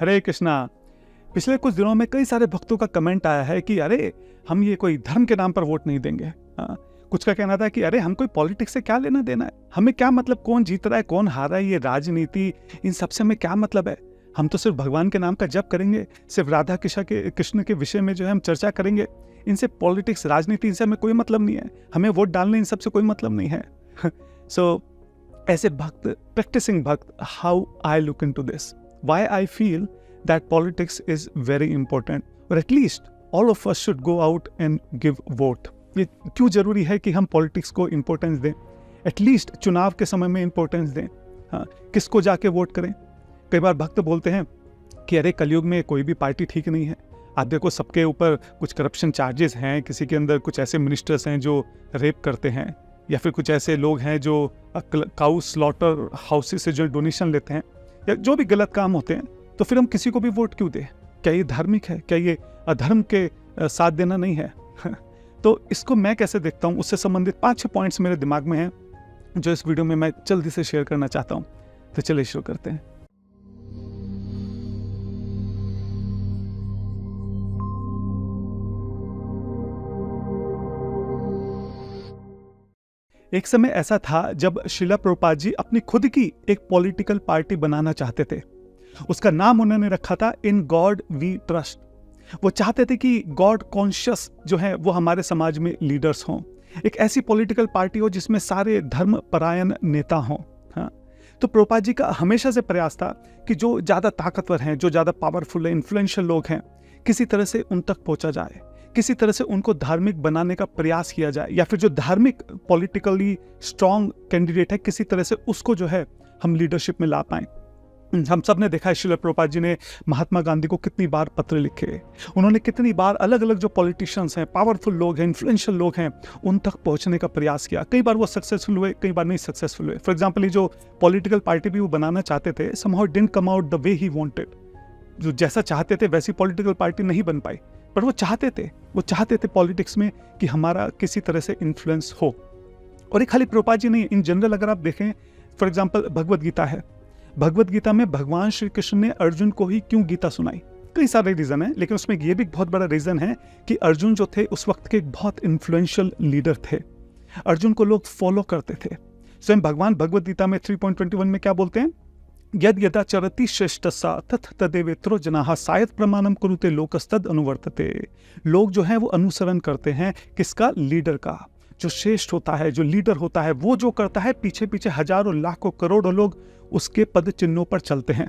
हरे कृष्णा। पिछले कुछ दिनों में कई सारे भक्तों का कमेंट आया है कि अरे हम ये कोई धर्म के नाम पर वोट नहीं देंगे। कुछ का कहना था कि अरे हम कोई पॉलिटिक्स से क्या लेना देना है, हमें क्या मतलब कौन जीत रहा है कौन हार रहा है, ये राजनीति इन सब से हमें क्या मतलब है। हम तो सिर्फ भगवान के नाम का जप करेंगे, सिर्फ राधा कृष्ण के विषय में जो है हम चर्चा करेंगे। इनसे पॉलिटिक्स राजनीति इनसे हमें कोई मतलब नहीं है, हमें वोट डालने इन सबसे कोई मतलब नहीं है। सो ऐसे भक्त, प्रैक्टिसिंग भक्त, how I look into this, why I feel that politics is very important, or at least all of us should go out and give vote। ये क्यों जरूरी है कि हम पॉलिटिक्स को इम्पोर्टेंस दें, एटलीस्ट चुनाव के समय में इम्पोर्टेंस दें। हाँ, किसको जाके वोट करें। कई बार भक्त बोलते हैं कि अरे कलयुग में कोई भी पार्टी ठीक नहीं है, आप देखो सबके ऊपर कुछ करप्शन चार्जेस हैं, किसी के अंदर कुछ ऐसे मिनिस्टर्स हैं जो रेप करते हैं, या फिर कुछ ऐसे लोग हैं जो काउ स्लॉटर हाउसेस से जो डोनेशन लेते हैं, या जो भी गलत काम होते हैं, तो फिर हम किसी को भी वोट क्यों दें। क्या ये धार्मिक है, क्या ये अधर्म के साथ देना नहीं है। तो इसको मैं कैसे देखता हूँ, उससे संबंधित 5-6 पॉइंट्स मेरे दिमाग में हैं जो इस वीडियो में मैं जल्दी से शेयर करना चाहता हूँ। तो चलिए शुरू करते हैं। एक समय ऐसा था जब श्रीला प्रभुपाद जी अपनी खुद की एक पॉलिटिकल पार्टी बनाना चाहते थे। उसका नाम उन्होंने रखा था इन गॉड वी ट्रस्ट। वो चाहते थे कि गॉड कॉन्शियस जो है वो हमारे समाज में लीडर्स हों, एक ऐसी पॉलिटिकल पार्टी हो जिसमें सारे धर्म परायण नेता हों। हाँ, तो प्रभुपाद जी का हमेशा से प्रयास था कि जो ज्यादा ताकतवर हैं, जो ज्यादा पावरफुल है, इन्फ्लुएंशियल लोग हैं, किसी तरह से उन तक पहुंचा जाए, किसी तरह से उनको धार्मिक बनाने का प्रयास किया जाए, या फिर जो धार्मिक पॉलिटिकली स्ट्रॉन्ग कैंडिडेट है किसी तरह से उसको जो है हम लीडरशिप में ला पाएं। हम सब ने देखा है श्रील प्रभुपाद जी ने महात्मा गांधी को कितनी बार पत्र लिखे, उन्होंने कितनी बार अलग अलग जो पॉलिटिशियंस हैं, पावरफुल लोग हैं, इन्फ्लुएंशियल लोग हैं, उन तक पहुंचने का प्रयास किया। कई बार वो सक्सेसफुल हुए, कई बार नहीं सक्सेसफुल हुए। फॉर एग्जाम्पल, ये जो पॉलिटिकल पार्टी भी वो बनाना चाहते थे, somehow didn't come out the way he wanted. जो जैसा चाहते थे वैसी पॉलिटिकल पार्टी नहीं बन पाई, पर वो चाहते थे पॉलिटिक्स में कि हमारा किसी तरह से इन्फ्लुएंस हो। और ये खाली प्रभुपाद जी नहीं, इन जनरल अगर आप देखें, फॉर एग्जाम्पल भगवद गीता है, भगवद गीता में भगवान श्री कृष्ण ने अर्जुन को ही क्यों गीता सुनाई, कई सारे रीजन हैं, लेकिन उसमें ये भी बहुत बड़ा रीजन है कि अर्जुन जो थे उस वक्त के एक बहुत इन्फ्लुएंशियल लीडर थे, अर्जुन को लोग फॉलो करते थे। स्वयं भगवान भगवद गीता में 3.21 में क्या बोलते हैं, यद यदा चरति श्रेष्ठसा तथ तदेवेत्रो जनाः सायत प्रमाणम कुरुते लोकस्तद अनुवर्तते। लोग जो हैं वो अनुसरण करते हैं किसका, लीडर का। जो श्रेष्ठ होता है, जो लीडर होता है, वो जो करता है पीछे पीछे हजारों लाखों करोड़ों लोग उसके पद चिन्हों पर चलते हैं।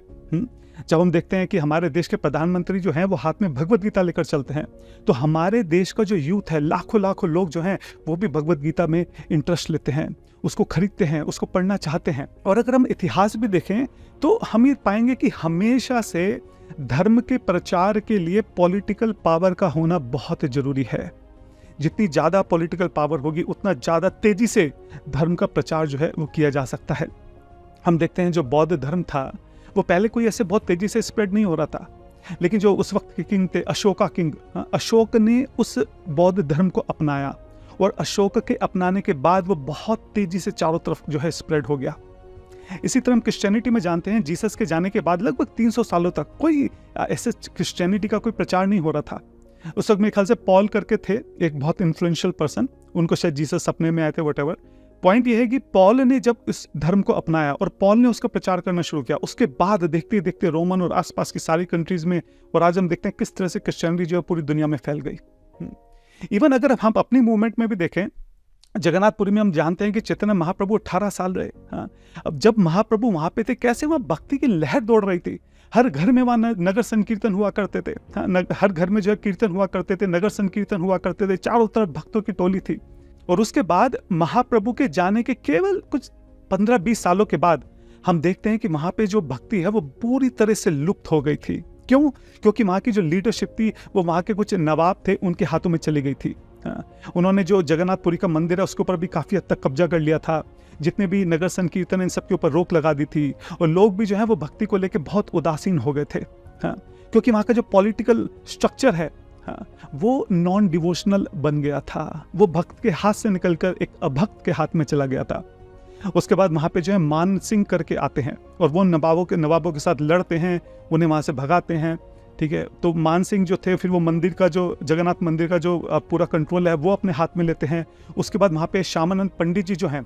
जब हम देखते हैं कि हमारे देश के प्रधानमंत्री जो हैं वो हाथ में भगवद गीता लेकर चलते हैं, तो हमारे देश का जो यूथ है, लाखों लाखों लोग जो हैं वो भी भगवद गीता में इंटरेस्ट लेते हैं, उसको खरीदते हैं, उसको पढ़ना चाहते हैं। और अगर हम इतिहास भी देखें तो हम ये पाएंगे कि हमेशा से धर्म के प्रचार के लिए पॉलिटिकल पावर का होना बहुत जरूरी है। जितनी ज्यादा पॉलिटिकल पावर होगी उतना ज्यादा तेजी से धर्म का प्रचार जो है वो किया जा सकता है। हम देखते हैं जो बौद्ध धर्म था वो पहले कोई ऐसे बहुत तेजी से स्प्रेड नहीं हो रहा था, लेकिन जो उस वक्त के किंग थे, अशोका किंग, अशोक ने उस बौद्ध धर्म को अपनाया, और अशोक के अपनाने के बाद वो बहुत तेजी से चारों तरफ जो है स्प्रेड हो गया। इसी तरह हम क्रिश्चियनिटी में जानते हैं, जीसस के जाने के बाद लगभग 300 सालों तक कोई ऐसे क्रिश्चियनिटी का कोई प्रचार नहीं हो रहा था। उस वक्त मेरे ख्याल से पॉल करके थे एक बहुत इन्फ्लुएंशियल पर्सन, उनको शायद जीसस सपने में आए थे, व्हाटएवर। पॉइंट ये है कि पॉल ने जब इस धर्म को अपनाया और पॉल ने उसका प्रचार करना शुरू किया, उसके बाद देखते देखते रोमन और आसपास की सारी कंट्रीज में, और आज हम देखते हैं किस तरह से क्रिश्चियनिटी जो है पूरी दुनिया में फैल गई। इवन अगर हम अपनी मूवमेंट में भी देखें, जगन्नाथपुरी में हम जानते हैं कि चैतन्य महाप्रभु 18 साल रहे। हाँ, अब जब महाप्रभु वहां पे थे, कैसे वहां भक्ति की लहर दौड़ रही थी, हर घर में वहां नगर संकीर्तन हुआ करते थे। हाँ, हर घर में जो है कीर्तन हुआ करते थे, नगर संकीर्तन हुआ करते थे, चारों तरफ भक्तों की टोली थी। और उसके बाद महाप्रभु के जाने के केवल कुछ 15-20 सालों के बाद हम देखते हैं कि वहां पे जो भक्ति है वो पूरी तरह से लुप्त हो गई थी। क्यों? क्योंकि वहां की जो लीडरशिप थी वो वहां के कुछ नवाब थे, उनके हाथों में चली गई थी। उन्होंने जो जगन्नाथपुरी का मंदिर है उसके ऊपर भी काफी हद तक कब्जा कर लिया था, जितने भी नगर संकीर्तन इन सब के ऊपर रोक लगा दी थी, और लोग भी जो है वो भक्ति को लेकर बहुत उदासीन हो गए थे। क्योंकि वहां का जो पॉलिटिकल स्ट्रक्चर है वो नॉन डिवोशनल बन गया था, वो भक्त के हाथ से निकलकर एक अभक्त के हाथ में चला गया था। उसके बाद वहाँ पे जो है मान सिंह करके आते हैं और वो नवाबों के साथ लड़ते हैं, उन्हें वहाँ से भगाते हैं। ठीक है, तो मान सिंह जो थे फिर वो मंदिर का जो जगन्नाथ मंदिर का जो पूरा कंट्रोल है वो अपने हाथ में लेते हैं। उसके बाद वहाँ पे श्यामानंद पंडित जी जो हैं,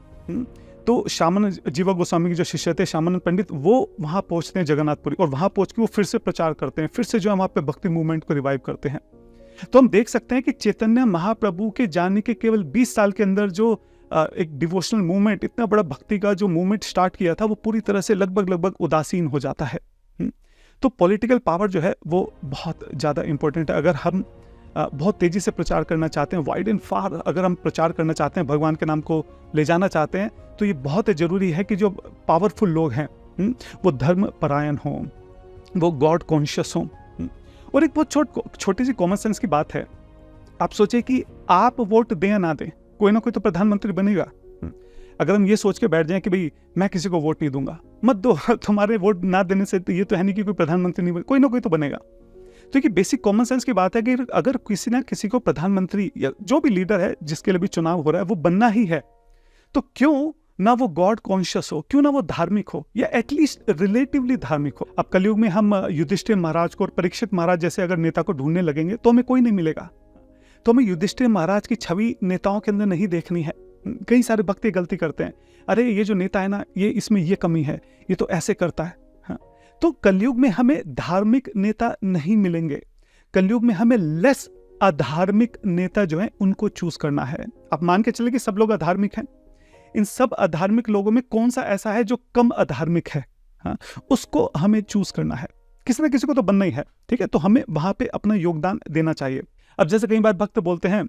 तो श्यामानंद जीवा गोस्वामी के जो शिष्य थे श्यामानंद पंडित, वो वहाँ पहुँचते हैं जगन्नाथपुरी और वहाँ पहुँच के वो फिर से प्रचार करते हैं, फिर से जो है वहाँ पे भक्ति मूवमेंट को रिवाइव करते हैं। तो हम देख सकते हैं कि चैतन्य महाप्रभु के जाने के केवल 20 साल के अंदर जो एक डिवोशनल मूवमेंट, इतना बड़ा भक्ति का जो मूवमेंट स्टार्ट किया था, वो पूरी तरह से लगभग उदासीन हो जाता है। तो पॉलिटिकल पावर जो है वो बहुत ज़्यादा इंपॉर्टेंट है। अगर हम बहुत तेज़ी से प्रचार करना चाहते हैं, वाइड एंड फार अगर हम प्रचार करना चाहते हैं, भगवान के नाम को ले जाना चाहते हैं, तो ये बहुत ज़रूरी है कि जो पावरफुल लोग हैं वो धर्म परायण हों, वो गॉड कॉन्शियस हों। और एक बहुत छोटी सी कॉमन सेंस की बात है, आप सोचें कि आप वोट दें या ना दें, कोई ना कोई तो प्रधानमंत्री बनेगा। अगर हम ये सोच के बैठ जाएं कि भाई मैं किसी को वोट नहीं दूंगा, मत दो, तुम्हारे वोट ना देने से तो ये तो है नहीं कि कोई प्रधानमंत्री नहीं बने, कोई ना कोई तो बनेगा। तो ये बेसिक कॉमन सेंस की बात है कि अगर किसी ना किसी को प्रधानमंत्री या जो भी लीडर है जिसके लिए भी चुनाव हो रहा है वो बनना ही है, तो क्यों ना वो गॉड कॉन्शियस हो, क्यों ना वो धार्मिक हो या एटलीस्ट रिलेटिवली धार्मिक हो। अब कलयुग में हम युधिष्ठिर महाराज को और परीक्षित महाराज जैसे अगर नेता को ढूंढने लगेंगे तो हमें कोई नहीं मिलेगा। तो हमें युधिष्ठिर महाराज की छवि नेताओं के अंदर नहीं देखनी है। कई सारे भक्त गलती करते हैं, अरे ये जो नेता है ना, ये इसमें ये कमी है, ये तो ऐसे करता है। हाँ, तो कलयुग में हमें धार्मिक नेता नहीं मिलेंगे। कलयुग में हमें लेस अधार्मिक नेता जो है उनको चूज करना है। आप मान के चले कि सब लोग अधार्मिक हैं, इन सब अधार्मिक लोगों में कौन सा ऐसा है जो कम अधार्मिक है, हाँ, उसको हमें चूज करना है। किसी ना किसी को तो बनना ही है, ठीक है, तो हमें वहां पे अपना योगदान देना चाहिए। अब जैसे कई बार भक्त बोलते हैं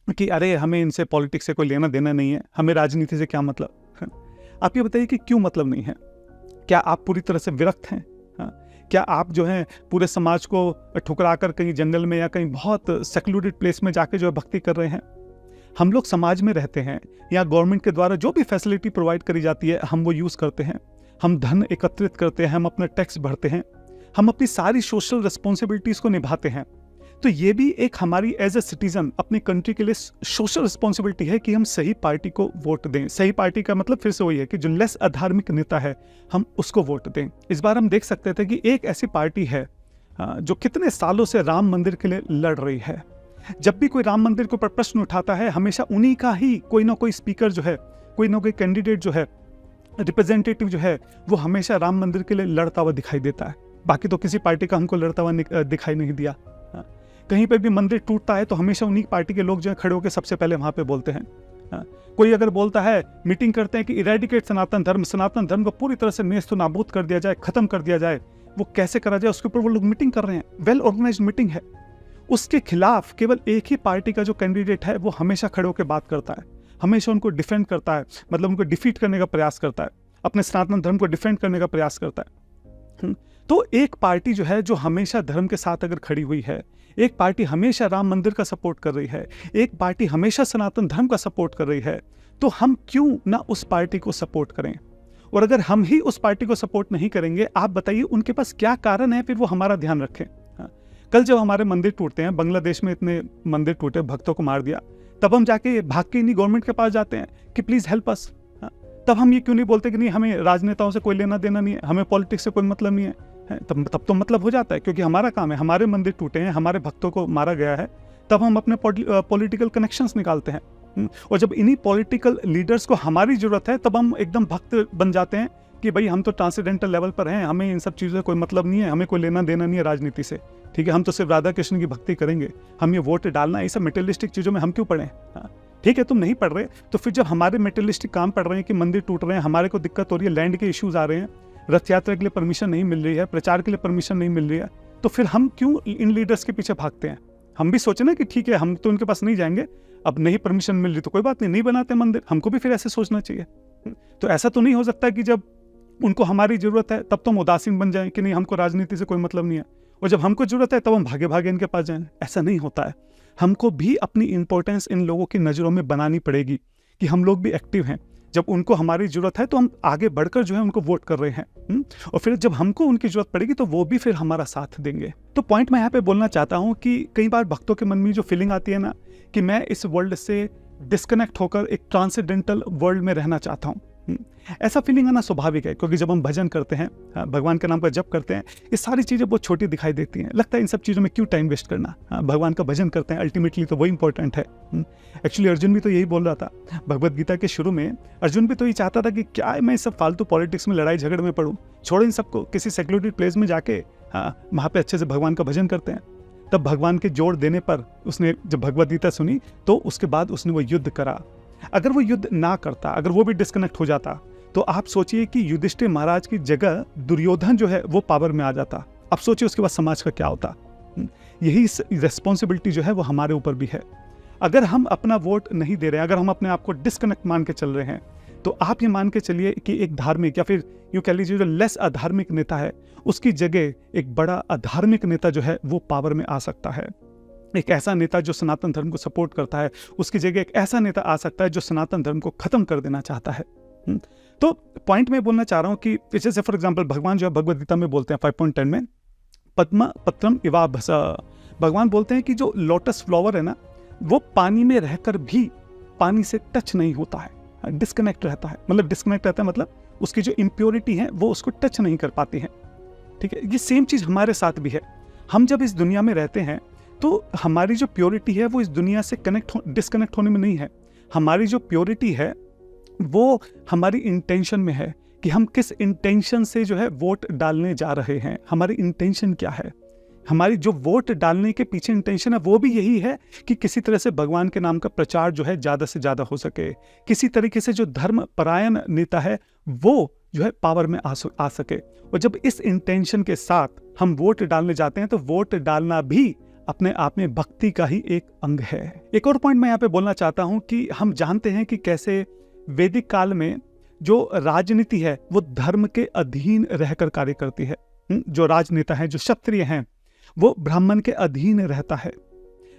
कि अरे हमें इनसे पॉलिटिक्स से कोई लेना देना नहीं है, हमें राजनीति से क्या मतलब। आप ये बताइए कि क्यों मतलब नहीं है? क्या आप पूरी तरह से विरक्त हैं? क्या आप जो है पूरे समाज को ठुकरा कर कहीं जंगल में या कहीं बहुत सेक्लूडेड प्लेस में जाके जो है भक्ति कर रहे हैं? हम लोग समाज में रहते हैं, या गवर्नमेंट के द्वारा जो भी फैसिलिटी प्रोवाइड करी जाती है हम वो यूज़ करते हैं, हम धन एकत्रित करते हैं, हम अपना टैक्स भरते हैं, हम अपनी सारी सोशल रिस्पॉन्सिबिलिटीज़ को निभाते हैं। तो ये भी एक हमारी एज ए सिटीजन अपनी कंट्री के लिए सोशल रिस्पॉन्सिबिलिटी है कि हम सही पार्टी को वोट दें। सही पार्टी का मतलब फिर से वही है कि जो लेस अधार्मिक नेता है हम उसको वोट दें। इस बार हम देख सकते थे कि एक ऐसी पार्टी है जो कितने सालों से राम मंदिर के लिए लड़ रही है। जब भी कोई राम मंदिर के ऊपर प्रश्न उठाता है, हमेशा उन्हीं का ही कोई ना कोई स्पीकर जो है, कोई ना कोई कैंडिडेट जो है, रिप्रेजेंटेटिव जो है, वो हमेशा राम मंदिर के लिए लड़ता हुआ दिखाई देता है। बाकी तो किसी पार्टी का हमको लड़ता हुआ दिखाई नहीं दिया। कहीं पे भी मंदिर टूटता है तो हमेशा उन्हीं पार्टी के लोग जो है खड़े होकर सबसे पहले वहां पे बोलते हैं। कोई अगर बोलता है, मीटिंग करते हैं कि इरेडिकेट सनातन धर्म को पूरी तरह से नेस्त नाबूद कर दिया जाए, खत्म कर दिया जाए, वो कैसे करा जाए उसके ऊपर वो लोग मीटिंग कर रहे हैं। वेल ऑर्गेनाइज्ड मीटिंग है। उसके खिलाफ केवल एक ही पार्टी का जो कैंडिडेट है वो हमेशा खड़े होकर बात करता है, हमेशा उनको डिफेंड करता है, मतलब उनको डिफीट करने का प्रयास करता है, अपने सनातन धर्म को डिफेंड करने का प्रयास करता है। तो एक पार्टी जो है जो हमेशा धर्म के साथ अगर खड़ी हुई है, एक पार्टी हमेशा राम मंदिर का सपोर्ट कर रही है, एक पार्टी हमेशा सनातन धर्म का सपोर्ट कर रही है, तो हम क्यों ना उस पार्टी को सपोर्ट करें? और अगर हम ही उस पार्टी को सपोर्ट नहीं करेंगे, आप बताइए उनके पास क्या कारण है फिर वो हमारा ध्यान रखें? कल जब हमारे मंदिर टूटते हैं, बांग्लादेश में इतने मंदिर टूटे, भक्तों को मार दिया, तब हम जाके भाग के इन्हीं गवर्नमेंट के पास जाते हैं कि प्लीज हेल्प अस। तब हम ये क्यों नहीं बोलते कि नहीं हमें राजनेताओं से कोई लेना देना नहीं है, हमें पॉलिटिक्स से कोई मतलब नहीं है? तब तो मतलब हो जाता है, क्योंकि हमारा काम है, हमारे मंदिर टूटे हैं, हमारे भक्तों को मारा गया है, तब हम अपने पॉलिटिकल कनेक्शंस निकालते हैं। और जब इन्हीं पॉलिटिकल लीडर्स को हमारी जरूरत है तब हम एकदम भक्त बन जाते हैं कि भाई हम तो ट्रांसेंडेंटल लेवल पर हैं, हमें इन सब चीज़ों से कोई मतलब नहीं है, हमें कोई लेना देना नहीं है राजनीति से, ठीक है, हम तो सिर्फ राधा कृष्ण की भक्ति करेंगे, हम ये वोट डालना, ये सब मेटेरियलिस्टिक चीज़ों में हम क्यों पढ़ें? ठीक है, तुम नहीं पढ़ रहे, तो फिर जब हमारे मेटेरियलिस्टिक काम पढ़ रहे हैं कि मंदिर टूट रहे हैं, हमारे को दिक्कत हो रही है, लैंड के इश्यूज आ रहे हैं, रथ यात्रा के लिए परमिशन नहीं मिल रही है, प्रचार के लिए परमिशन नहीं मिल रही है, तो फिर हम क्यों इन लीडर्स के पीछे भागते हैं? हम भी सोचे ना कि ठीक है, हम तो उनके पास नहीं जाएंगे, अब नहीं परमिशन मिल रही तो कोई बात नहीं, नहीं बनाते मंदिर। हमको भी फिर ऐसे सोचना चाहिए। तो ऐसा तो नहीं हो सकता कि जब उनको हमारी जरूरत है तब तो हम उदासीन बन जाएं कि नहीं हमको राजनीति से कोई मतलब नहीं है, और जब हमको जरूरत है तब हम भागे भागे इनके पास जाएं। ऐसा नहीं होता है। हमको भी अपनी इंपॉर्टेंस इन लोगों की नज़रों में बनानी पड़ेगी कि हम लोग भी एक्टिव हैं। जब उनको हमारी जरूरत है तो हम आगे बढ़कर जो है उनको वोट कर रहे हैं, और फिर जब हमको उनकी जरूरत पड़ेगी तो वो भी फिर हमारा साथ देंगे। तो पॉइंट मैं यहाँ पे बोलना चाहता हूँ कि कई बार भक्तों के मन में जो फीलिंग आती है ना कि मैं इस वर्ल्ड से डिस्कनेक्ट होकर एक ट्रांसेंडेंटल वर्ल्ड में रहना चाहता हूँ, ऐसा फीलिंग आना स्वाभाविक है, क्योंकि जब हम भजन करते हैं, भगवान के नाम का जप करते हैं, ये सारी चीज़ें बहुत छोटी दिखाई देती हैं। लगता है इन सब चीज़ों में क्यों टाइम वेस्ट करना, भगवान का भजन करते हैं, अल्टीमेटली तो वही इंपॉर्टेंट है। एक्चुअली अर्जुन भी तो यही बोल रहा था भगवत गीता के शुरू में। अर्जुन भी तो ये चाहता था कि क्या मैं सब फालतू पॉलिटिक्स में लड़ाई झगड़े में पड़ूँ, छोड़ो इन सबको, किसी सेक्युलर प्लेस में जाके वहाँ पे अच्छे से भगवान का भजन करते हैं। तब भगवान के जोड़ देने पर उसने जब भगवत गीता सुनी तो उसके बाद उसने वो युद्ध करा। अगर वो युद्ध ना करता, अगर वो भी डिस्कनेक्ट हो जाता, तो आप सोचिए कि युधिष्ठिर महाराज की जगह दुर्योधन जो है वो पावर में आ जाता। अब सोचिए उसके बाद समाज का क्या होता। यही रेस्पॉन्सिबिलिटी जो है वो हमारे ऊपर भी है। अगर हम अपना वोट नहीं दे रहे हैं, अगर हम अपने आप को डिस्कनेक्ट मान के चल रहे हैं, तो आप ये मान के चलिए कि एक धार्मिक या फिर यूँ कह लीजिए जो लेस अधार्मिक नेता है, उसकी जगह एक बड़ा अधार्मिक नेता जो है वो पावर में आ सकता है। एक ऐसा नेता जो सनातन धर्म को सपोर्ट करता है, उसकी जगह एक ऐसा नेता आ सकता है जो सनातन धर्म को खत्म कर देना चाहता है। तो पॉइंट में बोलना चाह रहा हूँ कि जैसे फॉर एग्जांपल भगवान जो है भगवद गीता में बोलते हैं 5.10 में, पद्म पत्रम इवा भसा, भगवान बोलते हैं कि जो लोटस फ्लावर है ना, वो पानी में रहकर भी पानी से टच नहीं होता है, डिस्कनेक्ट रहता है। मतलब डिस्कनेक्ट रहता है मतलब उसकी जो इम्प्योरिटी है वो उसको टच नहीं कर पाती है। ठीक है, ये सेम चीज हमारे साथ भी है। हम जब इस दुनिया में रहते हैं तो हमारी जो प्योरिटी है वो इस दुनिया से डिस्कनेक्ट होने में नहीं है। हमारी जो प्योरिटी है वो हमारी इंटेंशन में है कि हम किस इंटेंशन से जो है वोट डालने जा रहे हैं। हमारी इंटेंशन क्या है, हमारी जो वोट डालने के पीछे इंटेंशन है वो भी यही है कि किसी तरह से भगवान के नाम का प्रचार जो है ज्यादा से ज्यादा हो सके, किसी तरीके से जो धर्म परायण नेता है वो जो है पावर में आ सके। और जब इस इंटेंशन के साथ हम वोट डालने जाते हैं तो वोट डालना भी अपने आप में भक्ति का ही एक अंग है। एक और पॉइंट मैं यहाँ पे बोलना चाहता हूँ कि हम जानते हैं कि कैसे वैदिक काल में जो राजनीति है वो धर्म के अधीन रहकर कार्य करती है। जो राजनेता है, जो क्षत्रिय हैं, वो ब्राह्मण के अधीन रहता है।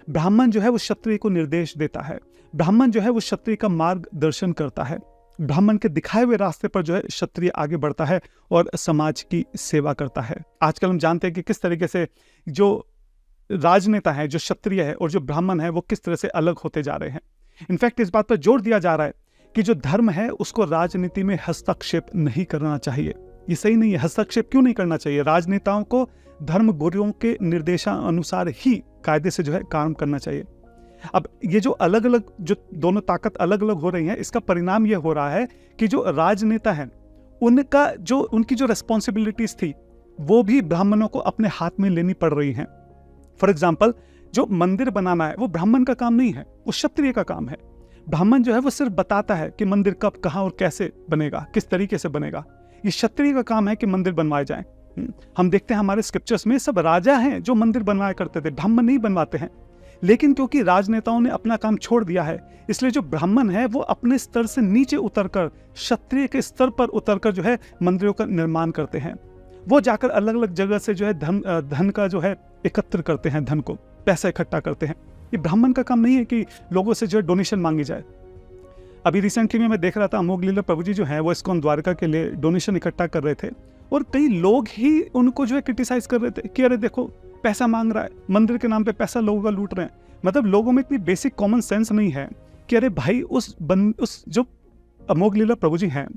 ब्राह्मण जो है वो क्षत्रिय को निर्देश देता है, ब्राह्मण जो है वो क्षत्रिय का मार्गदर्शन करता है, ब्राह्मण के दिखाए हुए रास्ते पर जो है क्षत्रिय आगे बढ़ता है और समाज की सेवा करता है। आजकल हम जानते हैं कि किस तरीके से जो राजनेता है, जो क्षत्रिय है और जो ब्राह्मण है वो किस तरह से अलग होते जा रहे हैं। इनफैक्ट इस बात पर जोर दिया जा रहा है कि जो धर्म है उसको राजनीति में हस्तक्षेप नहीं करना चाहिए। ये सही नहीं है। हस्तक्षेप क्यों नहीं करना चाहिए? राजनेताओं को धर्म गुरुओं के निर्देशानुसार ही कायदे से जो है काम करना चाहिए। अब ये जो अलग अलग जो दोनों ताकत अलग अलग हो रही हैं, इसका परिणाम ये हो रहा है कि जो राजनेता हैं उनकी जो रेस्पॉन्सिबिलिटीज थी वो भी ब्राह्मणों को अपने हाथ में लेनी पड़ रही हैं। फॉर एग्जाम्पल, जो मंदिर बनाना है वो ब्राह्मण का काम नहीं है, वो क्षत्रिय का काम है। ब्राह्मण जो है वो सिर्फ बताता है कि मंदिर कब, कहाँ और कैसे बनेगा, किस तरीके से बनेगा। ये क्षत्रिय का काम है कि मंदिर बनवाए जाएं। हम देखते हैं हमारे स्क्रिप्चर्स में सब राजा हैं जो मंदिर बनवाया करते थे, ब्राह्मण नहीं बनवाते हैं। लेकिन क्योंकि राजनेताओं ने अपना काम छोड़ दिया है, इसलिए जो ब्राह्मण है वो अपने स्तर से नीचे उतरकर क्षत्रिय के स्तर पर उतरकर जो है मंदिरों का निर्माण करते हैं। वो जाकर अलग अलग जगह से जो है धन का जो है एकत्र करते हैं, धन को पैसा इकट्ठा करते हैं। ये ब्राह्मण का काम नहीं है कि लोगों से जो है डोनेशन मांगी जाए। अभी रिसेंटली में मैं देख रहा था अमोघ लीला प्रभु जी जो है वो इस्कॉन द्वारका के लिए डोनेशन इकट्ठा कर रहे थे और कई लोग ही उनको जो है क्रिटिसाइज कर रहे थे कि अरे देखो पैसा मांग रहा है, मंदिर के नाम पे पैसा लोगों का लूट रहे हैं। मतलब लोगों में इतनी बेसिक कॉमन सेंस नहीं है कि अरे भाई उस जो अमोघ लीला प्रभु जी हैं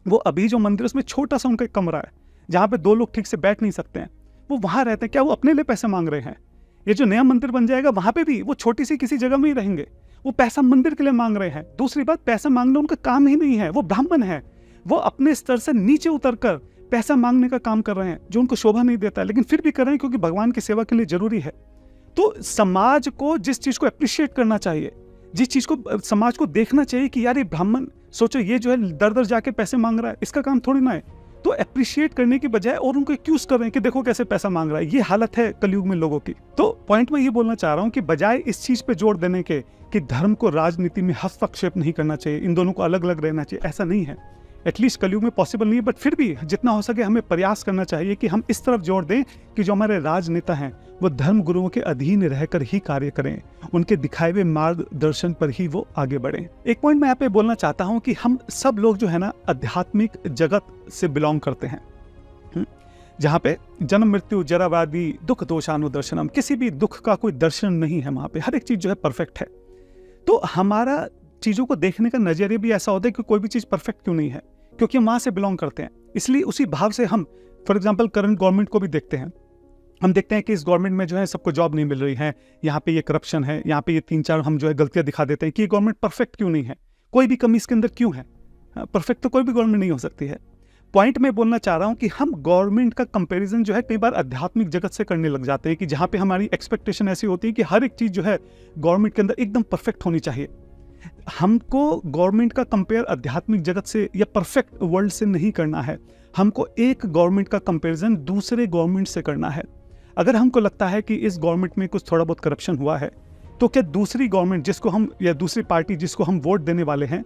वो अभी जो मंदिर उसमें छोटा सा उनका कमरा है जहाँ पे 2 लोग ठीक से बैठ नहीं सकते हैं, वो वहां रहते हैं। क्या वो अपने लिए पैसे मांग रहे हैं? ये जो नया मंदिर बन जाएगा वहां पे भी वो छोटी सी किसी जगह में ही रहेंगे, वो पैसा मंदिर के लिए मांग रहे हैं। दूसरी बात, पैसा मांगना उनका काम ही नहीं है। वो ब्राह्मण है, वो अपने स्तर से नीचे उतरकर पैसा मांगने का काम कर रहे हैं जो उनको शोभा नहीं देता है, लेकिन फिर भी कर रहे हैं क्योंकि भगवान की सेवा के लिए जरूरी है। तो समाज को जिस चीज को अप्रिशिएट करना चाहिए, जिस चीज को समाज को देखना चाहिए कि यार ये ब्राह्मण, सोचो ये जो है दर दर जाके पैसे मांग रहा है, इसका काम थोड़ी ना है। तो अप्रिशिएट करने की बजाय और उनको एक्यूज कर रहे हैं कि देखो कैसे पैसा मांग रहा है। ये हालत है कलयुग में लोगों की। तो पॉइंट में ये बोलना चाह रहा हूं कि बजाय इस चीज पे जोर देने के कि धर्म को राजनीति में हस्तक्षेप नहीं करना चाहिए, इन दोनों को अलग अलग रहना चाहिए, ऐसा नहीं है। एटलीस्ट कलयुग में पॉसिबल नहीं है, बट फिर भी जितना हो सके हमें प्रयास करना चाहिए कि हम इस तरफ जोर दें कि जो हमारे राजनेता हैं वो धर्म गुरुओं के अधीन रहकर ही कार्य करें, उनके दिखाए हुए मार्गदर्शन पर ही वो आगे बढ़ें। एक पॉइंट मैं यहाँ पे बोलना चाहता हूँ कि हम सब लोग जो है ना आध्यात्मिक जगत से बिलोंग करते हैं, जहाँ पे जन्म मृत्यु जरा व्याधि दुख दोषानुदर्शनम, किसी भी दुख का कोई दर्शन नहीं है। वहाँ पे हर एक चीज जो है परफेक्ट है। तो हमारा चीजों को देखने का नजरिया भी ऐसा होता है कि कोई भी चीज परफेक्ट क्यों नहीं है। क्योंकि हम वहाँ से बिलोंग करते हैं। इसलिए उसी भाव से हम फॉर एग्जाम्पल करंट गवर्नमेंट को भी देखते हैं। हम देखते हैं कि इस गवर्नमेंट में जो है सबको जॉब नहीं मिल रही है, यहाँ पे ये करप्शन है, यहाँ पे ये 3-4 हम जो है गलतियाँ दिखा देते हैं कि ये गवर्नमेंट परफेक्ट क्यों नहीं है, कोई भी कमी इसके अंदर क्यों है। परफेक्ट तो कोई भी गवर्नमेंट नहीं हो सकती है। पॉइंट मैं बोलना चाह रहा हूँ कि हम गवर्नमेंट का कंपैरिजन जो है कई बार आध्यात्मिक जगत से करने लग जाते हैं कि जहाँ पे हमारी एक्सपेक्टेशन ऐसी होती है कि हर एक चीज़ जो है गवर्नमेंट के अंदर एकदम परफेक्ट होनी चाहिए। हमको गवर्नमेंट का कंपेयर आध्यात्मिक जगत से या परफेक्ट वर्ल्ड से नहीं करना है, हमको एक गवर्नमेंट का कंपैरिजन दूसरे गवर्नमेंट से करना है। अगर हमको लगता है कि इस गवर्नमेंट में कुछ थोड़ा बहुत करप्शन हुआ है, तो क्या दूसरी गवर्नमेंट जिसको हम या दूसरी पार्टी जिसको हम वोट देने वाले हैं,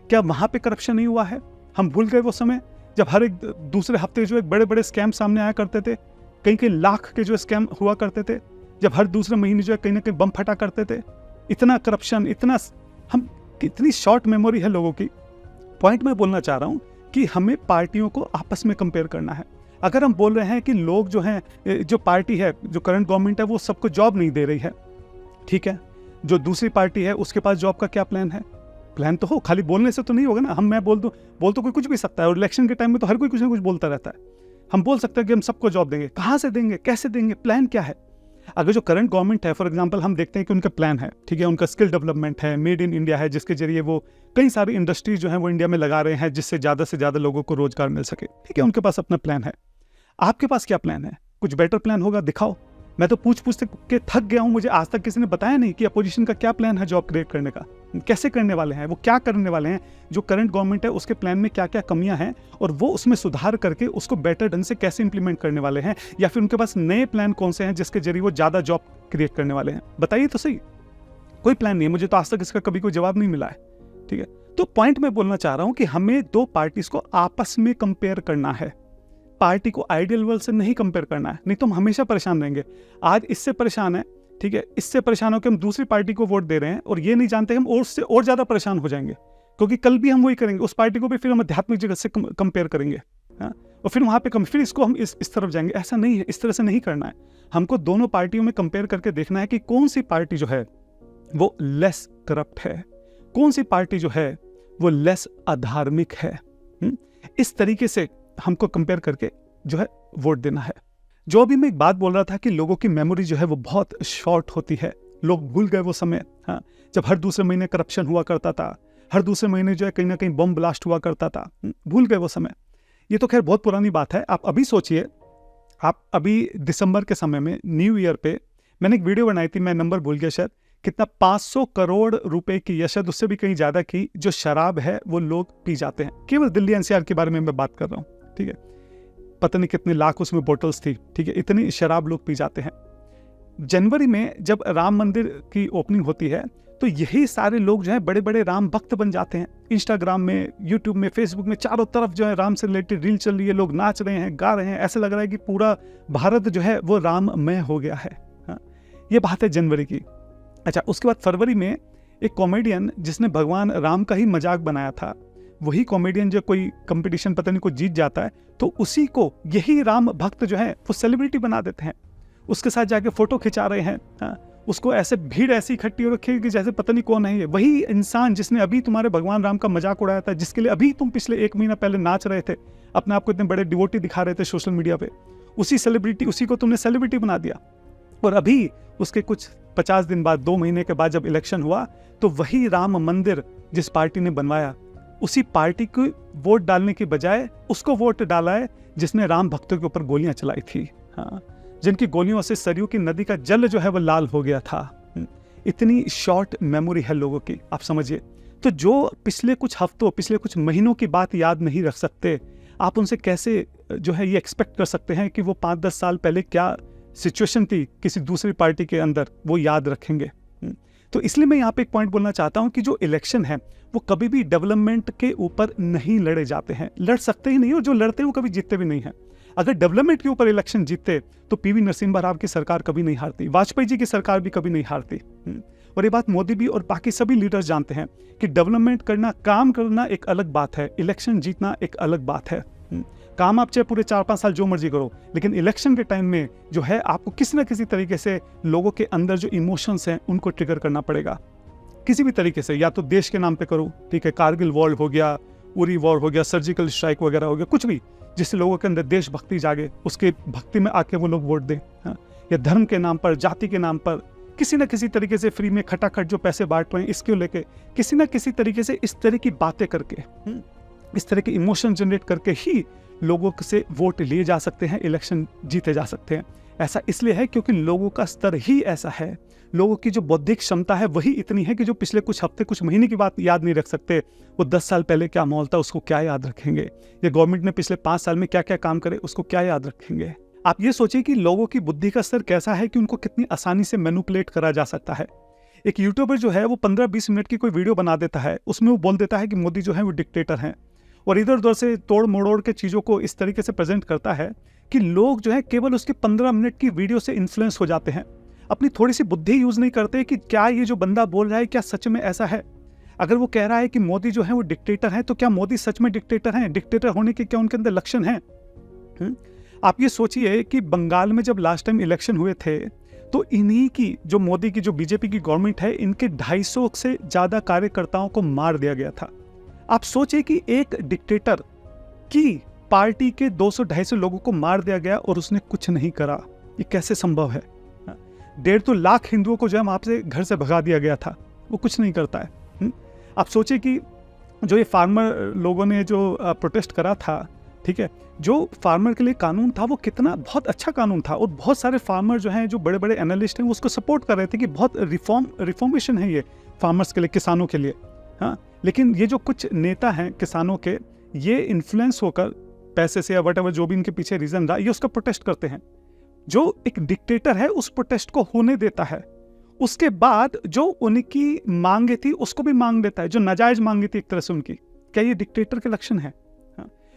क्या वहाँ पे करप्शन नहीं हुआ है? हम भूल गए वो समय जब हर एक दूसरे हफ्ते जो है बड़े बड़े स्कैम सामने आया करते थे, कहीं कहीं लाख के जो स्कैम हुआ करते थे, जब हर दूसरे महीने जो है कहीं ना कहीं बम फटा करते थे। इतना करप्शन, इतना हम कितनी शॉर्ट मेमोरी है लोगों की। पॉइंट मैं बोलना चाह रहा हूँ कि हमें पार्टियों को आपस में कंपेयर करना है। अगर हम बोल रहे हैं कि लोग जो हैं, जो पार्टी है, जो करंट गवर्नमेंट है, वो सबको जॉब नहीं दे रही है, ठीक है, जो दूसरी पार्टी है उसके पास जॉब का क्या प्लान है? प्लान तो हो, खाली बोलने से तो नहीं होगा ना। मैं बोल तो कोई कुछ भी सकता है, और इलेक्शन के टाइम में तो हर कोई कुछ ना कुछ बोलता रहता है। हम बोल सकते हैं कि हम सबको जॉब देंगे, कहाँ से देंगे, कैसे देंगे, प्लान क्या है? अगर जो करंट गवर्नमेंट है फॉर एग्जांपल, हम देखते हैं कि उनका प्लान है, ठीक है, उनका स्किल डेवलपमेंट है, मेड इन इंडिया है, जिसके जरिए वो कई सारी इंडस्ट्रीज जो है वो इंडिया में लगा रहे हैं, जिससे ज़्यादा से ज़्यादा लोगों को रोजगार मिल सके, ठीक है, उनके पास अपना प्लान है। आपके पास क्या प्लान है? कुछ बेटर प्लान होगा, दिखाओ। मैं तो पूछ के थक गया हूं, मुझे आज तक किसी ने बताया नहीं कि अपोजिशन का क्या प्लान है जॉब क्रिएट करने का, कैसे करने वाले हैं, वो क्या करने वाले हैं, जो करंट गवर्नमेंट है उसके प्लान में क्या क्या कमियां हैं, और वो उसमें सुधार करके उसको बेटर ढंग से कैसे इंप्लीमेंट करने वाले हैं, या फिर उनके पास नए प्लान कौन से हैं जिसके जरिए वो ज़्यादा जॉब क्रिएट करने वाले हैं। बताइए तो सही। कोई प्लान नहीं है, मुझे तो आज तक इसका कभी कोई जवाब नहीं मिला है, ठीक है। तो पॉइंट मैं बोलना चाह रहा हूँ कि हमें दो पार्टीज को आपस में कंपेयर करना है, पार्टी को आइडियल वर्ल्ड से नहीं कंपेयर करना है, नहीं तो हम हमेशा परेशान रहेंगे। आज इससे परेशान है, ठीक है, इससे परेशान होकर हम दूसरी पार्टी को वोट दे रहे हैं और ये नहीं जानते हम और उससे और ज्यादा परेशान हो जाएंगे, क्योंकि कल भी हम वही करेंगे, उस पार्टी को भी फिर हम आध्यात्मिक जगत से कंपेयर करेंगे, हाँ, और फिर वहां पे फिर इसको हम इस तरफ जाएंगे। ऐसा नहीं है, इस तरह से नहीं करना है। हमको दोनों पार्टियों में कंपेयर करके देखना है कि कौन सी पार्टी जो है वो लेस करप्ट है, कौन सी पार्टी जो है वो लेस अधार्मिक है। इस तरीके से हमको कंपेयर करके जो है वोट देना है। जो भी मैं एक बात बोल रहा था कि लोगों की मेमोरी जो है वो बहुत शॉर्ट होती है, लोग भूल गए वो समय, हाँ, जब हर दूसरे महीने करप्शन हुआ करता था, हर दूसरे महीने जो है कहीं ना कहीं बम ब्लास्ट हुआ करता था, भूल गए वो समय। ये तो खैर बहुत पुरानी बात है। आप अभी सोचिए, आप अभी दिसंबर के समय में न्यू ईयर पे मैंने एक वीडियो बनाई थी, मैं नंबर भूल गया शायद, कितना 500 करोड़ रुपए की या शायद उससे भी कहीं ज्यादा की जो शराब है वो लोग पी जाते हैं। केवल दिल्ली एनसीआर के बारे में मैं बात कर रहा हूँ, ठीक है, पता नहीं कितने लाख उसमें बोतल्स थी, ठीक है, इतनी शराब लोग पी जाते हैं। जनवरी में जब राम मंदिर की ओपनिंग होती है तो यही सारे लोग जो है बड़े बड़े राम भक्त बन जाते हैं। इंस्टाग्राम में, यूट्यूब में, फेसबुक में चारों तरफ जो है राम से रिलेटेड रील चल रही है, लोग नाच रहे हैं, गा रहे हैं, ऐसे लग रहा है कि पूरा भारत जो है वो राममय हो गया है, हाँ। ये बात है जनवरी की। अच्छा, उसके बाद फरवरी में एक कॉमेडियन जिसने भगवान राम का ही मजाक बनाया था, वही कॉमेडियन जो कोई कंपटीशन पता नहीं को जीत जाता है तो उसी को यही राम भक्त जो है वो सेलिब्रिटी बना देते हैं, उसके साथ जाके फोटो खिंचा रहे हैं, हाँ। उसको ऐसे भीड़ ऐसी इकट्ठी हो रखी है कि जैसे पता नहीं कौन है ये। वही इंसान जिसने अभी तुम्हारे भगवान राम का मजाक उड़ाया था, जिसके लिए अभी तुम पिछले 1 महीना पहले नाच रहे थे, अपने आप को इतने बड़े डिवोटी दिखा रहे थे सोशल मीडिया पे, उसी सेलिब्रिटी, उसी को तुमने सेलिब्रिटी बना दिया। और अभी उसके कुछ 50 दिन बाद, 2 महीने के बाद जब इलेक्शन हुआ तो वही राम मंदिर जिस पार्टी ने बनवाया, उसी पार्टी को वोट डालने की बजाय उसको वोट डाला है जिसने राम भक्तों के ऊपर गोलियां चलाई थी, हाँ, जिनकी गोलियों से सरयू की नदी का जल जो है वो लाल हो गया था। इतनी शॉर्ट मेमोरी है लोगों की, आप समझिए। तो जो पिछले कुछ हफ्तों, पिछले कुछ महीनों की बात याद नहीं रख सकते, आप उनसे कैसे जो है ये एक्सपेक्ट कर सकते हैं कि वो 5-10 साल पहले क्या सिचुएशन थी किसी दूसरी पार्टी के अंदर, वो याद रखेंगे। तो इसलिए मैं यहाँ पे एक पॉइंट बोलना चाहता हूँ कि जो इलेक्शन है वो कभी भी डेवलपमेंट के ऊपर नहीं लड़े जाते हैं, लड़ सकते ही नहीं, और जो लड़ते हैं वो कभी जीतते भी नहीं है। अगर डेवलपमेंट के ऊपर इलेक्शन जीतते तो पीवी नरसिम्हा राव की सरकार कभी नहीं हारती, वाजपेयी जी की सरकार भी कभी नहीं हारती। और ये बात मोदी भी और बाकी सभी लीडर्स जानते हैं कि डेवलपमेंट करना, काम करना एक अलग बात है, इलेक्शन जीतना एक अलग बात है। काम आप चाहे पूरे 4-5 साल जो मर्जी करो, लेकिन इलेक्शन के टाइम में जो है आपको किसी ना किसी तरीके से लोगों के अंदर जो इमोशंस हैं उनको ट्रिगर करना पड़ेगा, किसी भी तरीके से। या तो देश के नाम पे करो, ठीक है, कारगिल वॉर हो गया, उरी वॉर हो गया, सर्जिकल स्ट्राइक वगैरह हो गया, कुछ भी जिससे लोगों के अंदर देशभक्ति जागे, उसके भक्ति में आके वो लोग वोट दें। हाँ? या धर्म के नाम पर, जाति के नाम पर किसी न किसी तरीके से फ्री में खटाखट जो पैसे बांट रहे हैं, इसको लेके किसी न किसी तरीके से इस तरह की बातें करके, इस तरह के इमोशन जनरेट करके ही लोगों से वोट लिए जा सकते हैं, इलेक्शन जीते जा सकते हैं। ऐसा इसलिए है क्योंकि लोगों का स्तर ही ऐसा है, लोगों की जो बौद्धिक क्षमता है वही इतनी है कि जो पिछले कुछ हफ्ते कुछ महीने की बात याद नहीं रख सकते, वो 10 साल पहले क्या माहौल था उसको क्या याद रखेंगे, या गवर्नमेंट ने पिछले 5 साल में क्या क्या काम करे उसको क्या याद रखेंगे। आप ये सोचिए कि लोगों की बुद्धि का स्तर कैसा है कि उनको कितनी आसानी से मैनिपुलेट करा जा सकता है। एक यूट्यूबर जो है वो 15-20 मिनट की कोई वीडियो बना देता है, उसमें वो बोल देता है कि मोदी जो है वो डिक्टेटर हैं, और इधर उधर से तोड़ मरोड़ के चीज़ों को इस तरीके से प्रेजेंट करता है कि लोग जो है केवल उसके 15 मिनट की वीडियो से इन्फ्लुएंस हो जाते हैं, अपनी थोड़ी सी बुद्धि यूज़ नहीं करते कि क्या ये जो बंदा बोल रहा है क्या सच में ऐसा है। अगर वो कह रहा है कि मोदी जो है वो डिक्टेटर है, तो क्या मोदी सच में डिक्टेटर हैं? डिक्टेटर होने के क्या उनके अंदर लक्षण हैं? आप ये सोचिए कि बंगाल में जब लास्ट टाइम इलेक्शन हुए थे तो इन्हीं की जो मोदी की जो बीजेपी की गवर्नमेंट है, इनके 250 से ज़्यादा कार्यकर्ताओं को मार दिया गया था। आप सोचिए कि एक डिक्टेटर की पार्टी के 200-250 लोगों को मार दिया गया और उसने कुछ नहीं करा, ये कैसे संभव है? 1.5 लाख हिंदुओं को जो है वहाँ से घर से भगा दिया गया था, वो कुछ नहीं करता है। आप सोचिए कि जो ये फार्मर लोगों ने जो प्रोटेस्ट करा था, ठीक है, जो फार्मर के लिए कानून था वो कितना बहुत अच्छा कानून था, और बहुत सारे फार्मर जो हैं, जो बड़े बड़े एनालिस्ट हैं, वो उसको सपोर्ट कर रहे थे कि बहुत रिफॉर्मेशन है ये फार्मर्स के लिए, किसानों के लिए। हाँ, लेकिन ये जो कुछ नेता हैं किसानों के, ये इन्फ्लुएंस होकर पैसे से या वट जो भी इनके पीछे रीजन रहा, ये उसका प्रोटेस्ट करते हैं। जो एक डिक्टेटर है उस प्रोटेस्ट को होने देता है, उसके बाद जो उनकी मांगे थी उसको भी मांग लेता है, जो नाजायज मांगी थी एक तरह से उनकी। क्या ये डिक्टेटर के लक्षण है?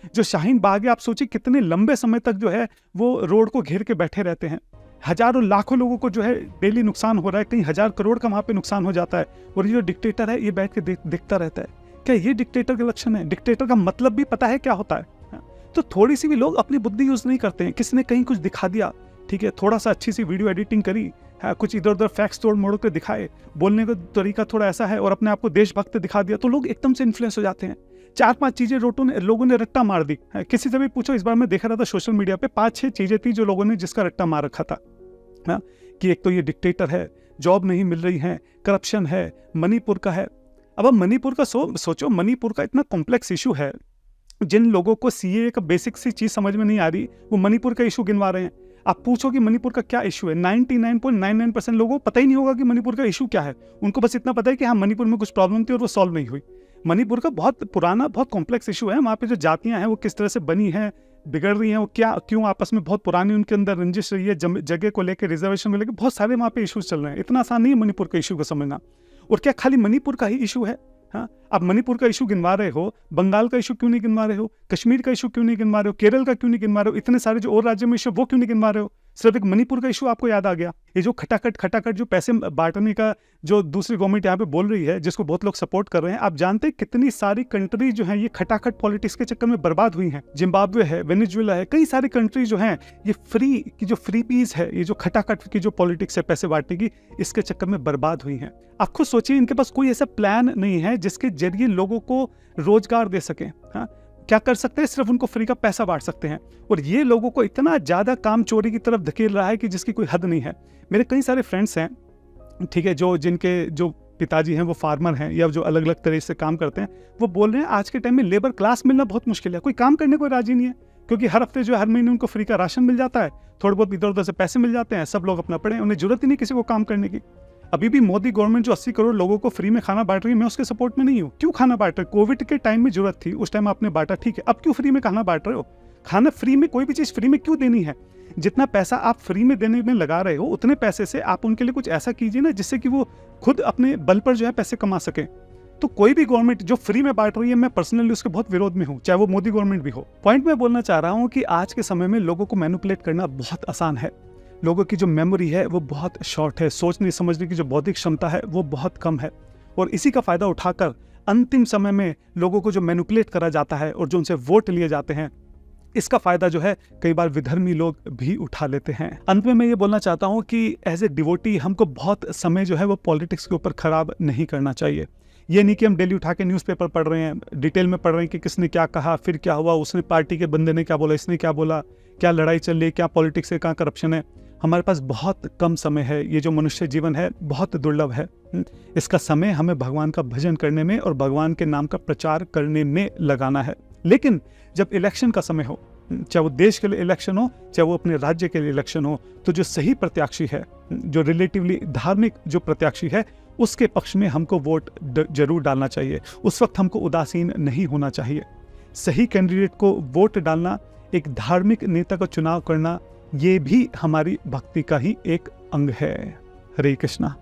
जो शाहीन बाग है, आप सोचिए कितने लंबे समय तक जो है वो रोड को घेर के बैठे रहते हैं, हजारों लाखों लोगों को जो है डेली नुकसान हो रहा है, कहीं 1000 करोड़ का वहां पे नुकसान हो जाता है, और ये जो डिक्टेटर है ये बैठ के देखता रहता है। क्या ये डिक्टेटर के लक्षण है? डिक्टेटर का मतलब भी पता है क्या होता है? तो थोड़ी सी भी लोग अपनी बुद्धि यूज नहीं करते हैं। किसी ने कहीं कुछ दिखा दिया, ठीक है, थोड़ा सा अच्छी सी वीडियो एडिटिंग करी, कुछ इधर उधर फैक्ट्स तोड़ मोड़ के दिखाए, बोलने का तरीका थोड़ा ऐसा है, और अपने आप को देशभक्त दिखा दिया, तो लोग एकदम से इन्फ्लुएंस हो जाते हैं। 4-5 चीजें लोगों ने रट्टा मार दी। किसी से भी पूछो, इस बार मैं देख रहा था सोशल मीडिया पे 5-6 चीजें थी जो लोगों ने जिसका रट्टा मार रखा था। कि एक तो ये डिक्टेटर है, जॉब नहीं मिल रही है, करप्शन है, मणिपुर का है। अब मणिपुर का सोचो, मणिपुर का इतना कॉम्प्लेक्स इशू है, जिन लोगों को सीए का बेसिक सी चीज समझ में नहीं आ रही, वो मणिपुर का इशू गिनवा रहे हैं। आप पूछो कि मणिपुर का क्या इशू है, 99.99% लोगों को पता ही नहीं होगा कि मणिपुर का इशू क्या है। उनको बस इतना पता है कि हाँ, मणिपुर में कुछ प्रॉब्लम थी और वो सॉल्व नहीं हुई। मणिपुर का बहुत पुराना, बहुत कॉम्प्लेक्स इशू है। वहाँ पे जो जातियां हैं वो किस तरह से बनी हैं, बिगड़ रही हैं, वो क्या क्यों आपस में बहुत पुरानी उनके अंदर रंजिश रही है, जगह को लेकर, रिजर्वेशन को लेकर, बहुत सारे वहाँ पे इशूज चल रहे हैं। इतना आसान नहीं है मणिपुर का इशू को समझना। और क्या खाली मणिपुर का ही इशू है? हाँ, आप मणिपुर का इशू गिनवा रहे हो, बंगाल का इशू क्यों नहीं गिनवा रहे हो, कश्मीर का इशू क्यों नहीं गिनवा रहे हो, केरल का क्यों नहीं गिनवा रहे हो, इतने सारे जो और राज्य में इशू वो क्यों नहीं गिनवा रहे हो? सिर्फ एक मणिपुर का इशू आपको याद आ गया। ये जो खटाखट जो पैसे बांटने का जो दूसरी गवर्नमेंट यहाँ पे बोल रही है, जिसको बहुत लोग सपोर्ट कर रहे हैं, आप जानते हैं कितनी सारी कंट्री जो है ये खटाखट पॉलिटिक्स के चक्कर में बर्बाद हुई हैं। जिम्बाब्वे है, वेनेजुएला है, कई सारी कंट्री जो हैं ये फ्री की जो फ्री पीस है, ये जो खटाखट की जो पॉलिटिक्स है पैसे बांटने की, इसके चक्कर में बर्बाद हुई हैं। आप खुद सोचिए, इनके पास कोई ऐसा प्लान नहीं है जिसके जरिए लोगों को रोजगार दे सके। हाँ, क्या कर सकते हैं? सिर्फ उनको फ्री का पैसा बांट सकते हैं। और ये लोगों को इतना ज्यादा काम चोरी की तरफ धकेल रहा है कि जिसकी कोई हद नहीं है। मेरे कई सारे फ्रेंड्स हैं, ठीक है, जिनके जो पिताजी हैं वो फार्मर हैं या जो अलग अलग तरह से काम करते हैं, वो बोल रहे हैं आज के टाइम में लेबर क्लास मिलना बहुत मुश्किल है। कोई काम करने को राजी नहीं है, क्योंकि हर हफ्ते जो हर महीने उनको फ्री का राशन मिल जाता है, थोड़े बहुत इधर उधर से पैसे मिल जाते हैं, सब लोग अपना पड़े, उन्हें जरूरत ही नहीं किसी को काम करने की। अभी भी मोदी गवर्नमेंट जो 80 करोड़ लोगों को फ्री में खाना बांट रही है, मैं उसके सपोर्ट में नहीं हूँ। क्यों खाना बांट रहे? कोविड के टाइम में जरूरत थी, उस टाइम आपने बांटा, ठीक है, अब क्यों फ्री में खाना बांट रहे हो? खाना फ्री में, कोई भी चीज फ्री में क्यों देनी है? जितना पैसा आप फ्री में देने में लगा रहे हो, उतने पैसे से आप उनके लिए कुछ ऐसा कीजिए ना जिससे कि वो खुद अपने बल पर जो है पैसे कमा सके। तो कोई भी गवर्नमेंट जो फ्री में बांट रही है, मैं पर्सनली उसके बहुत विरोध में हूँ, चाहे वो मोदी गवर्नमेंट भी हो। पॉइंट मैं बोलना चाह रहा हूँ कि आज के समय में लोगों को मैनिपुलेट करना बहुत आसान है। लोगों की जो मेमोरी है वो बहुत शॉर्ट है, सोचने समझने की जो बौद्धिक क्षमता है वो बहुत कम है, और इसी का फायदा उठाकर अंतिम समय में लोगों को जो मैनिपुलेट करा जाता है और जो उनसे वोट लिए जाते हैं, इसका फायदा जो है कई बार विधर्मी लोग भी उठा लेते हैं। अंत में मैं ये बोलना चाहता हूँ कि एज ए डिवोटी हमको बहुत समय जो है वो पॉलिटिक्स के ऊपर खराब नहीं करना चाहिए। ये नहीं कि हम डेली उठा के न्यूज़पेपर पढ़ रहे हैं, डिटेल में पढ़ रहे हैं कि किसने क्या कहा, फिर क्या हुआ, उसने पार्टी के बंदे ने क्या बोला, इसने क्या बोला, क्या लड़ाई चल रही है, क्या पॉलिटिक्स है, कहाँ करप्शन है। हमारे पास बहुत कम समय है। ये जो मनुष्य जीवन है बहुत दुर्लभ है। इसका समय हमें भगवान का भजन करने में और भगवान के नाम का प्रचार करने में लगाना है। लेकिन जब इलेक्शन का समय हो, चाहे वो देश के लिए इलेक्शन हो, चाहे वो अपने राज्य के लिए इलेक्शन हो, तो जो सही प्रत्याशी है, जो रिलेटिवली धार्मिक जो प्रत्याशी है, उसके पक्ष में हमको वोट जरूर डालना चाहिए। उस वक्त हमको उदासीन नहीं होना चाहिए। सही कैंडिडेट को वोट डालना, एक धार्मिक नेता का चुनाव करना, ये भी हमारी भक्ति का ही एक अंग है। हरे कृष्णा।